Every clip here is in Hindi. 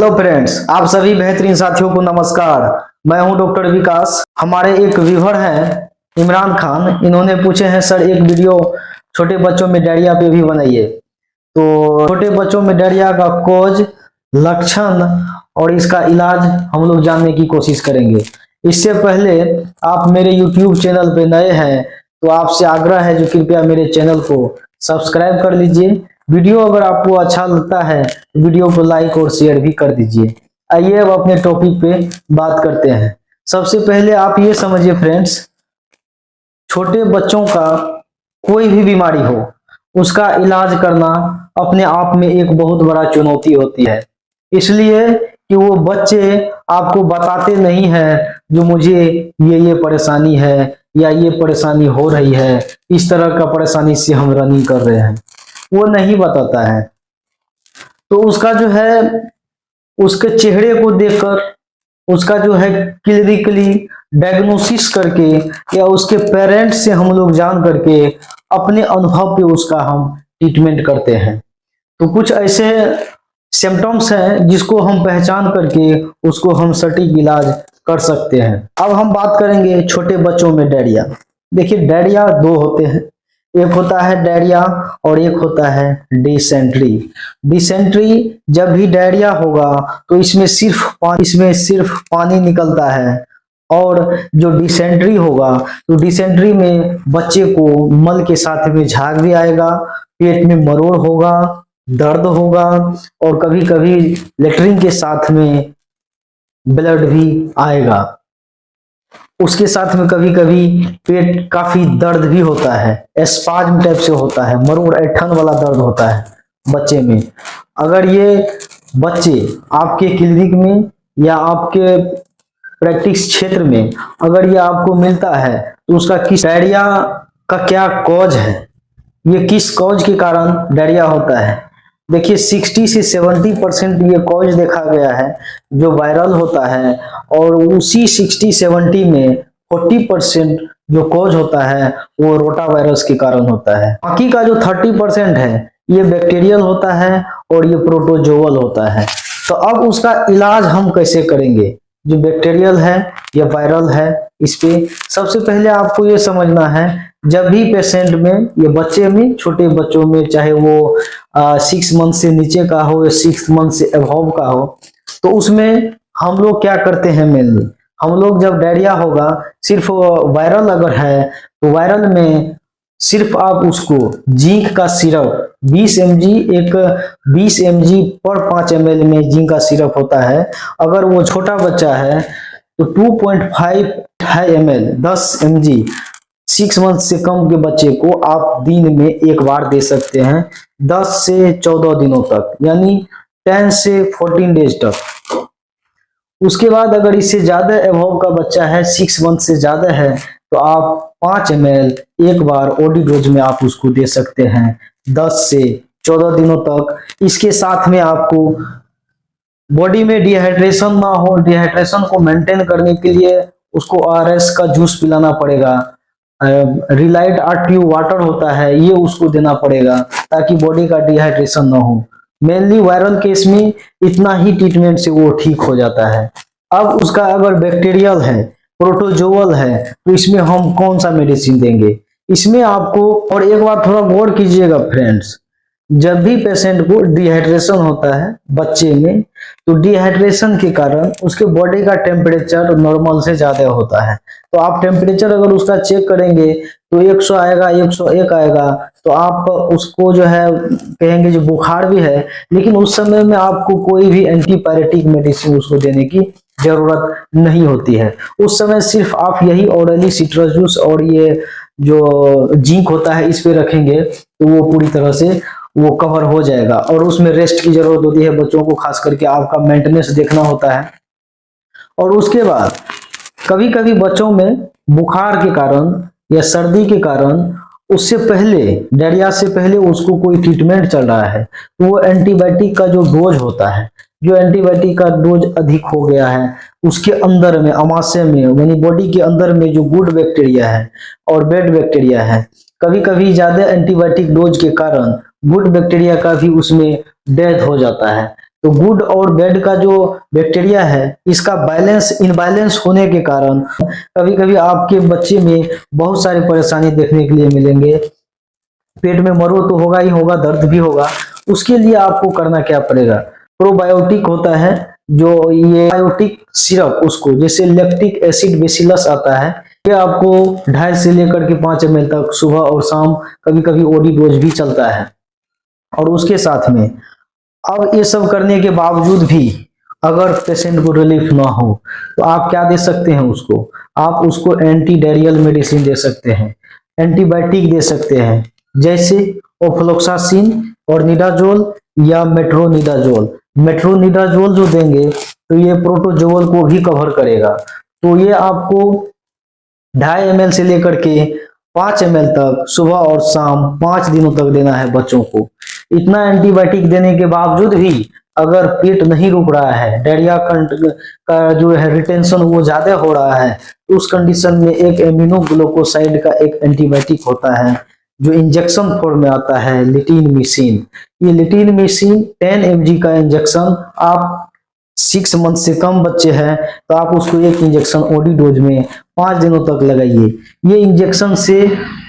तो फ्रेंड्स, आप सभी बेहतरीन साथियों को नमस्कार। मैं हूं डॉक्टर विकास। हमारे एक व्यूअर हैं इमरान खान, इन्होंने पूछे हैं सर एक वीडियो छोटे बच्चों में डायरिया पे भी बनाइए। तो छोटे बच्चों में डायरिया का कॉज, लक्षण और इसका इलाज हम लोग जानने की कोशिश करेंगे। इससे पहले आप मेरे YouTube चैनल पे नए हैं तो आपसे आग्रह है जो कृपया मेरे चैनल को सब्सक्राइब कर लीजिए। वीडियो अगर आपको अच्छा लगता है तो वीडियो को लाइक और शेयर भी कर दीजिए। आइए अब अपने टॉपिक पे बात करते हैं। सबसे पहले आप ये समझिए फ्रेंड्स, छोटे बच्चों का कोई भी बीमारी हो उसका इलाज करना अपने आप में एक बहुत बड़ा चुनौती होती है, इसलिए कि वो बच्चे आपको बताते नहीं हैं जो मुझे ये परेशानी है या ये परेशानी हो रही है, इस तरह का परेशानी से हम रनिंग कर रहे हैं, वो नहीं बताता है। तो उसका जो है, उसके चेहरे को देखकर, उसका जो है क्लिनिकली डायग्नोसिस करके या उसके पेरेंट्स से हम लोग जान करके अपने अनुभव पे उसका हम ट्रीटमेंट करते हैं। तो कुछ ऐसे सिम्टम्स हैं जिसको हम पहचान करके उसको हम सटीक इलाज कर सकते हैं। अब हम बात करेंगे छोटे बच्चों में डायरिया। देखिए, डायरिया दो होते हैं, एक होता है डायरिया और एक होता है डिसेंट्री। डिसेंट्री जब भी डायरिया होगा तो इसमें सिर्फ पानी निकलता है, और जो डिसेंट्री होगा तो डिसेंट्री में बच्चे को मल के साथ में झाग भी आएगा, पेट में मरोड़ होगा, दर्द होगा और कभी कभी लेटरिन के साथ में ब्लड भी आएगा। उसके साथ में कभी कभी पेट काफी दर्द भी होता है, एस्पाज्म टाइप से होता है, मरोड़ ऐंठन वाला दर्द होता है बच्चे में। अगर ये बच्चे आपके क्लिनिक में या आपके प्रैक्टिस क्षेत्र में अगर ये आपको मिलता है तो उसका किस डायरिया का क्या कॉज है, ये किस कॉज के कारण डायरिया होता है। देखिए, 60 से 70% ये कॉज देखा गया है जो वायरल होता है, और उसी 60-70 में 40% जो कॉज होता है वो रोटा वायरस के कारण होता है। बाकी का जो 30% है ये बैक्टीरियल होता है और ये प्रोटोजोअल होता है। तो अब उसका इलाज हम कैसे करेंगे, जो बैक्टीरियल है या वायरल है, इस पे सबसे पहले आपको ये समझना है, जब भी पेशेंट में, ये बच्चे में, छोटे बच्चों में, चाहे वो 6 मंथ से नीचे का हो या 6 मंथ से अबव का हो, तो उसमें हम लोग क्या करते हैं मेनली, हम लोग जब डायरिया होगा, सिर्फ वायरल अगर है तो वायरल में सिर्फ आप उसको जिंक का सिरप 20 mg पर 5 ml में जिंक का सिरप होता है। अगर वो छोटा बच्चा है तो 2.5 ml 10 mg 6 मंथ से कम के बच्चे को आप दिन में एक बार दे सकते हैं 10 से 14 दिनों तक, यानी 10 से 14 डेज तक। उसके बाद अगर इससे ज्यादा एबव का बच्चा है, 6 मंथ से ज्यादा है, तो आप 5 ml एक बार ओडी डोज में आप उसको दे सकते हैं 10 से 14 दिनों तक। इसके साथ में आपको बॉडी में डिहाइड्रेशन ना हो, डिहाइड्रेशन को मेंटेन करने के लिए उसको RS का जूस पिलाना पड़ेगा, रिलाइट RTU वाटर होता है ये उसको देना पड़ेगा ताकि बॉडी का डिहाइड्रेशन ना हो। मेनली वायरल केस में इतना ही ट्रीटमेंट से वो ठीक हो जाता है। अब उसका अगर बैक्टीरियल है, प्रोटोजोअल है, तो इसमें हम कौन सा मेडिसिन देंगे, इसमें आपको, और एक बार थोड़ा गौर कीजिएगा फ्रेंड्स, जब भी पेशेंट को डिहाइड्रेशन होता है बच्चे में, तो डिहाइड्रेशन के कारण उसके बॉडी का टेम्परेचर नॉर्मल से ज्यादा होता है। तो आप टेम्परेचर अगर उसका चेक करेंगे तो 100 आएगा, 101 आएगा, तो आप उसको जो है कहेंगे जो बुखार भी है, लेकिन उस समय में आपको कोई भी एंटीपायरेटिक मेडिसिन उसको देने की जरूरत नहीं होती है। उस समय सिर्फ आप यही ओरली सिट्रस जूस और ये जो जिंक होता है इस पे रखेंगे तो वो पूरी तरह से वो कवर हो जाएगा। और उसमें रेस्ट की जरूरत होती है बच्चों को, खास करके आपका मेंटेनेंस देखना होता है। और उसके बाद कभी कभी बच्चों में बुखार के कारण या सर्दी के कारण, उससे पहले, डायरिया से पहले उसको कोई ट्रीटमेंट चल रहा है, तो वो एंटीबायोटिक का जो डोज होता है, जो एंटीबायोटिक का डोज अधिक हो गया है, उसके अंदर में, अमाशय में, यानी बॉडी के अंदर में जो गुड बैक्टीरिया है और बैड बैक्टीरिया है, कभी कभी ज्यादा एंटीबायोटिक डोज के कारण गुड बैक्टीरिया का भी उसमें डेथ हो जाता है। तो गुड और बैड का जो बैक्टीरिया है इसका इनबैलेंस होने के कारण कभी कभी आपके बच्चे में बहुत सारी परेशानी देखने के लिए मिलेंगे। पेट में मरो तो होगा ही होगा, दर्द भी होगा। उसके लिए आपको करना क्या पड़ेगा, प्रोबायोटिक होता है जो ये बायोटिक सिरप, उसको जैसे लैक्टिक एसिड बेसिलस आता है, ये आपको 2.5 से लेकर के 5 ml तक सुबह और शाम, कभी कभी ओडी डोज भी चलता है। और उसके साथ में अब ये सब करने के बावजूद भी अगर पेशेंट को रिलीफ ना हो तो आप क्या दे सकते हैं उसको, आप उसको एंटी डायरियल मेडिसिन दे सकते हैं, एंटीबायोटिक दे सकते हैं, जैसे ओफ्लोक्सासिन और निडाजोल या मेट्रोनिडाजोल। मेट्रोनिडाजोल जो देंगे तो ये प्रोटोजोल को भी कवर करेगा। तो ये आपको 2.5 ml से लेकर के 5 ml तक सुबह और शाम 5 दिनों तक देना है बच्चों को। इतना एंटीबायोटिक देने के बावजूद भी अगर पेट नहीं रुक रहा है, डायरिया का जो है रिटेंशन वो ज्यादा हो रहा है, तो उस कंडीशन में एक एमिनोग्लूकोसाइड का एक एंटीबायोटिक होता है जो इंजेक्शन फॉर्म में आता है, लिटिनमिसिन। ये लिटिनमिसिन 10 mg का इंजेक्शन, आप 6 मंथ से कम बच्चे हैं तो आप उसको एक इंजेक्शन ओडी डोज में 5 दिनों तक लगाइए। ये इंजेक्शन से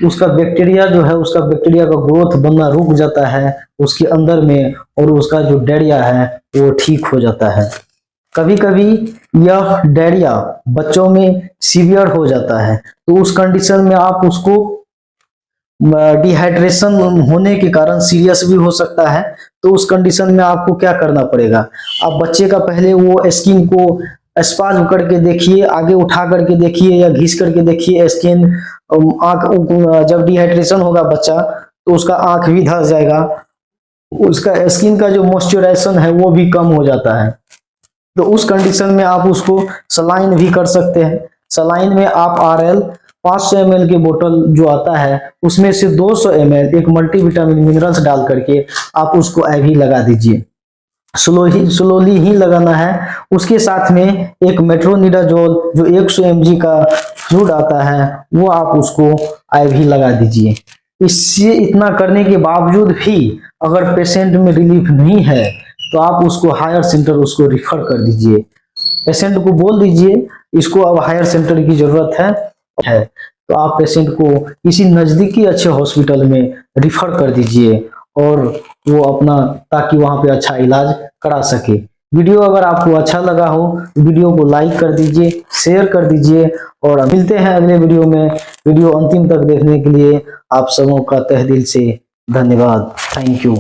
उसका बैक्टीरिया जो है, उसका बैक्टीरिया का ग्रोथ बनना रुक जाता है उसके अंदर में, और उसका जो डायरिया है वो ठीक हो जाता है। कभी कभी यह डायरिया बच्चों में सीवियर हो जाता है, तो उस कंडीशन में आप उसको डिहाइड्रेशन होने के कारण सीरियस भी हो सकता है। तो उस कंडीशन में आपको क्या करना पड़ेगा, आप बच्चे का पहले वो स्किन को स्पाज्म करके देखिए, आगे उठा करके देखिए या घिस करके देखिए स्किन, आंख, जब डिहाइड्रेशन होगा बच्चा तो उसका आंख भी धस जाएगा, उसका स्किन का जो मॉइस्चराइजेशन है वो भी कम हो जाता है। तो उस कंडीशन में आप उसको सलाइन भी कर सकते हैं। सलाइन में आप RL 500 ml के बोतल जो आता है उसमें से 200 ml एक मल्टीविटामिन मिनरल्स डाल करके आप उसको IV लगा दीजिए, स्लोली ही लगाना है। उसके साथ में एक मेट्रोनिडाजोल जो 100 mg का फ्लूइड आता है वो आप उसको IV लगा दीजिए। इससे इतना करने के बावजूद भी अगर पेशेंट में रिलीफ नहीं है तो आप उसको हायर सेंटर उसको रिफर कर दीजिए। पेशेंट को बोल दीजिए इसको अब हायर सेंटर की जरूरत है तो आप पेशेंट को किसी नजदीकी अच्छे हॉस्पिटल में रिफर कर दीजिए और वो अपना, ताकि वहां पे अच्छा इलाज करा सके। वीडियो अगर आपको अच्छा लगा हो वीडियो को लाइक कर दीजिए, शेयर कर दीजिए, और मिलते हैं अगले वीडियो में। वीडियो अंतिम तक देखने के लिए आप सबों का तहे दिल से धन्यवाद। Thank you.